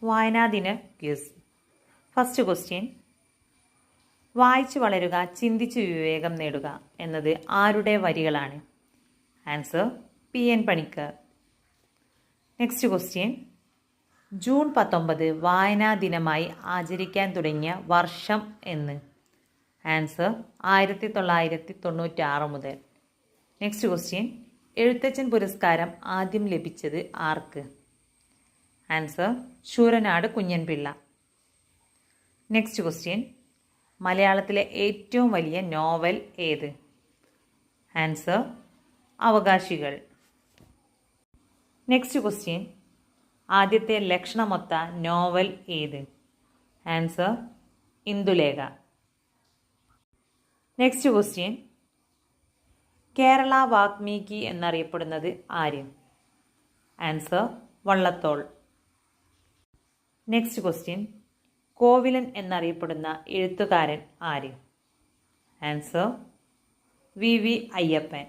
വായനാദിന quiz. First question. വായിച്ചു വളരുക, ചിന്തിച്ചു വിവേകം നേടുക എന്നത് ആരുടെ വരികളാണ്? Answer PN Panicker. Next question. June 19 വായനാ ദിനമായി ആചരിക്കാൻ തുടങ്ങിയ വർഷം എന്ന്? ആൻസർ 1996 മുതൽ. Next question. എഴുത്തച്ഛൻ പുരസ്കാരം ആദ്യം ലഭിച്ചത് ആർക്ക്? Answer Sooranad Kunjanpillai. Next question. മലയാളത്തിലെ ഏറ്റവും വലിയ നോവൽ ഏത്? ആൻസർ അവകാശികൾ. Next question. ആദ്യത്തെ ലക്ഷണമൊത്ത നോവൽ ഏത്? Answer Indulekha. Next question. Kerala വാഗ്മീകി എന്നറിയപ്പെടുന്നത് ആര്? Answer Vallathol. Next question. Kovilan എന്നറിയപ്പെടുന്ന എഴുത്തുകാരൻ ആര്? Answer VV Ayyappan.